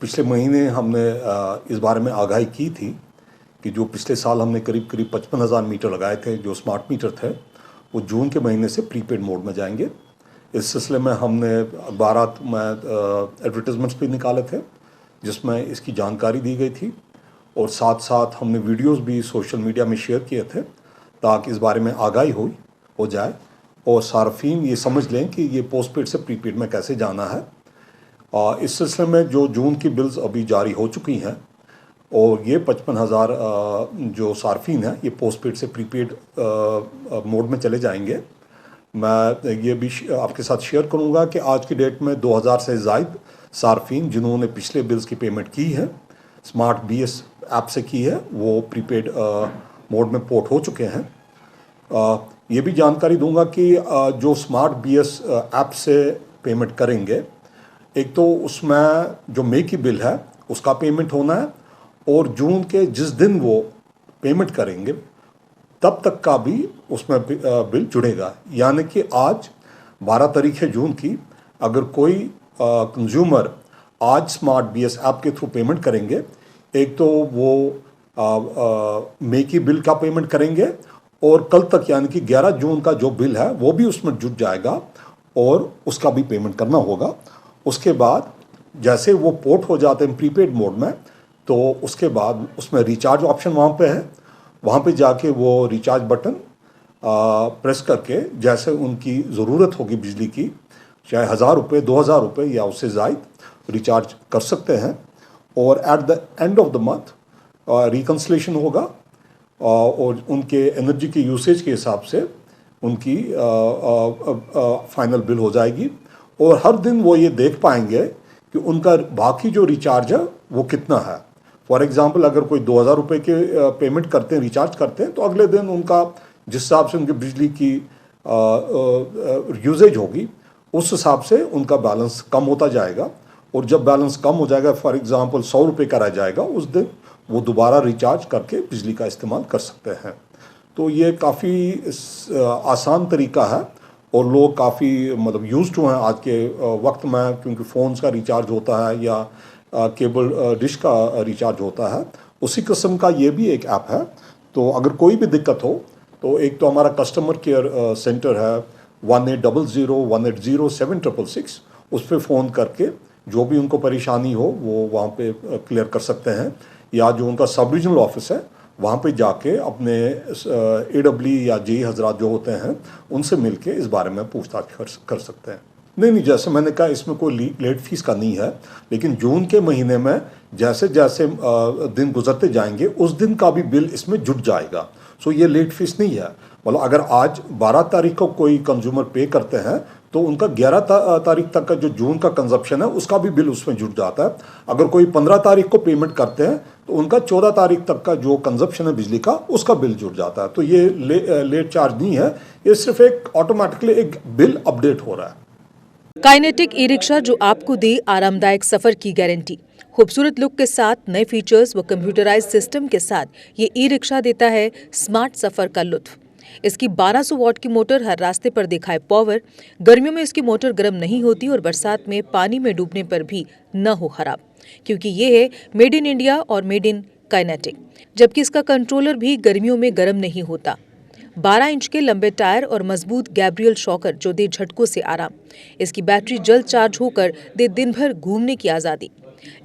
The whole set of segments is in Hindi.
पिछले महीने हमने इस बारे में आगाही की थी कि जो पिछले साल हमने करीब 55,000 मीटर लगाए थे जो स्मार्ट मीटर थे, वो जून के महीने से प्रीपेड मोड में जाएंगे। इस सिलसिले में हमने अखबारात में एडवर्टीजमेंट्स भी निकाले थे जिसमें इसकी जानकारी दी गई थी, और साथ साथ हमने वीडियोस भी सोशल मीडिया में शेयर किए थे ताकि इस बारे में आगाही हो जाए और सार्फिन ये समझ लें कि ये पोस्टपेड से प्रीपेड में कैसे जाना है। इस सिलसिले में जो जून की बिल्स अभी जारी हो चुकी हैं और ये 55,000 जो सार्फिन हैं ये पोस्टपेड से प्रीपेड मोड में चले जाएंगे। मैं ये भी आपके साथ शेयर करूंगा कि आज की डेट में 2000 से ज़ायद सार्फिन जिन्होंने पिछले बिल्स की पेमेंट की है स्मार्ट BS ऐप से की है, वो प्रीपेड मोड में पोर्ट हो चुके हैं। ये भी जानकारी दूंगा कि जो स्मार्ट BS ऐप से पेमेंट करेंगे, एक तो उसमें जो मई की बिल है उसका पेमेंट होना है, और जून के जिस दिन वो पेमेंट करेंगे तब तक का भी उसमें बिल जुड़ेगा। यानी कि आज 12 तारीख है जून की, अगर कोई कंज्यूमर आज स्मार्ट BS ऐप के थ्रू पेमेंट करेंगे, एक तो वो मई की बिल का पेमेंट करेंगे और कल तक यानी कि 11 जून का जो बिल है वो भी उसमें जुड़ जाएगा और उसका भी पेमेंट करना होगा। उसके बाद जैसे वो पोर्ट हो जाते हैं प्रीपेड मोड में, तो उसके बाद उसमें रिचार्ज ऑप्शन वहाँ पे है, वहाँ पे जाके वो रिचार्ज बटन प्रेस करके जैसे उनकी ज़रूरत होगी बिजली की, चाहे 1000 रुपये 2000 रुपये या उससे ज़ायद रिचार्ज कर सकते हैं, और at the end of the month reconciliation होगा और उनके एनर्जी के यूसेज के हिसाब से उनकी फाइनल बिल हो जाएगी। और हर दिन वो ये देख पाएंगे कि उनका बाकी जो रिचार्ज है वो कितना है। फॉर एग्जांपल अगर कोई 2000 रुपये के पेमेंट करते हैं, रिचार्ज करते हैं, तो अगले दिन उनका जिस हिसाब से उनकी बिजली की यूजेज होगी उस हिसाब से उनका बैलेंस कम होता जाएगा, और जब बैलेंस कम हो जाएगा, फॉर एग्जांपल 100 रुपये का रह जाएगा, उस दिन वो दोबारा रिचार्ज करके बिजली का इस्तेमाल कर सकते हैं। तो ये काफ़ी आसान तरीका है और लोग काफ़ी मतलब यूज्ड टू हैं आज के वक्त में, क्योंकि फ़ोन्स का रिचार्ज होता है या केबल डिश का रिचार्ज होता है। उसी किस्म का ये भी एक ऐप है। तो अगर कोई भी दिक्कत हो तो एक तो हमारा कस्टमर केयर सेंटर है 1800-180-766, उस पर फ़ोन करके जो भी उनको परेशानी हो वो वहाँ पे क्लियर कर सकते हैं, या जो उनका सब रीजनल ऑफिस है वहाँ पे जाके अपने AW या JE हजरात जो होते हैं उनसे मिलके इस बारे में पूछताछ कर सकते हैं। नहीं, जैसे मैंने कहा इसमें कोई लेट फीस का नहीं है, लेकिन जून के महीने में जैसे जैसे दिन गुजरते जाएंगे उस दिन का भी बिल इसमें जुड़ जाएगा। सो ये लेट फीस नहीं है। मतलब अगर आज 12 तारीख को कोई कंज्यूमर पे करते हैं तो उनका 11 तारीख तक का जो जून का कंजप्शन है उसका भी बिल उसमें जुड़ जाता है। अगर कोई 15 तारीख को पेमेंट करते हैं तो उनका 14 तारीख तक का जो कंजप्शन है बिजली का उसका बिल जुड़ जाता है। तो ये लेट चार्ज नहीं है, ये सिर्फ एक ऑटोमेटिकली एक बिल अपडेट हो रहा है। काइनेटिक ई-रिक्शा जो आपको दे आरामदायक सफर की गारंटी। खूबसूरत लुक के साथ नए फीचर्स व कंप्यूटराइज सिस्टम के साथ ये ई-रिक्शा देता है स्मार्ट सफर का लुत्फ। इसकी 1200 वॉट की मोटर हर रास्ते पर दिखाए पावर। गर्मियों में इसकी मोटर गर्म नहीं होती और बरसात में पानी में डूबने पर भी न हो खराब, क्योंकि ये है मेड इन इंडिया और मेड इन काइनेटिक। जबकि इसका कंट्रोलर भी गर्मियों में गर्म नहीं होता। 12 इंच के लंबे टायर और मजबूत गैब्रियल शॉकर जो दे झटकों से आराम। इसकी बैटरी जल्द चार्ज होकर दे दिन भर घूमने की आज़ादी।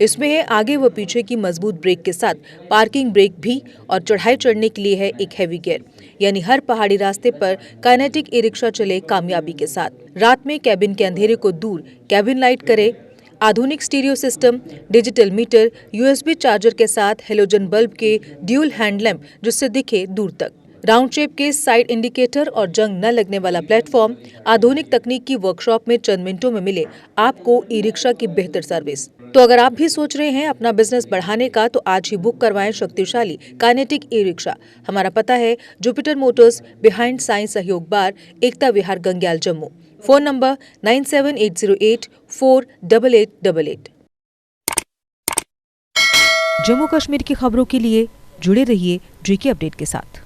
इसमें है आगे व पीछे की मजबूत ब्रेक के साथ पार्किंग ब्रेक भी, और चढ़ाई चढ़ने के लिए है एक हैवी गियर, यानी हर पहाड़ी रास्ते पर काइनेटिक ई-रिक्शा चले कामयाबी के साथ। रात में कैबिन के अंधेरे को दूर कैबिन लाइट करे। आधुनिक stereo system, digital meter, USB charger के साथ हेलोजन बल्ब के ड्यूल हैंड लैंप जिससे दिखे दूर तक। राउंड शेप के साइड इंडिकेटर और जंग न लगने वाला प्लेटफॉर्म। आधुनिक तकनीक की वर्कशॉप में चंद मिनटों में मिले आपको ई-रिक्शा की बेहतर सर्विस। तो अगर आप भी सोच रहे हैं अपना बिजनेस बढ़ाने का, तो आज ही बुक करवाएं शक्तिशाली काइनेटिक ई-रिक्शा। हमारा पता है जुपिटर मोटर्स, बिहाइंड साइंस सहयोग बार, एकता विहार, गंग्याल, जम्मू। Phone number 9780848888। जम्मू कश्मीर की खबरों के लिए जुड़े रहिए GK अपडेट के साथ।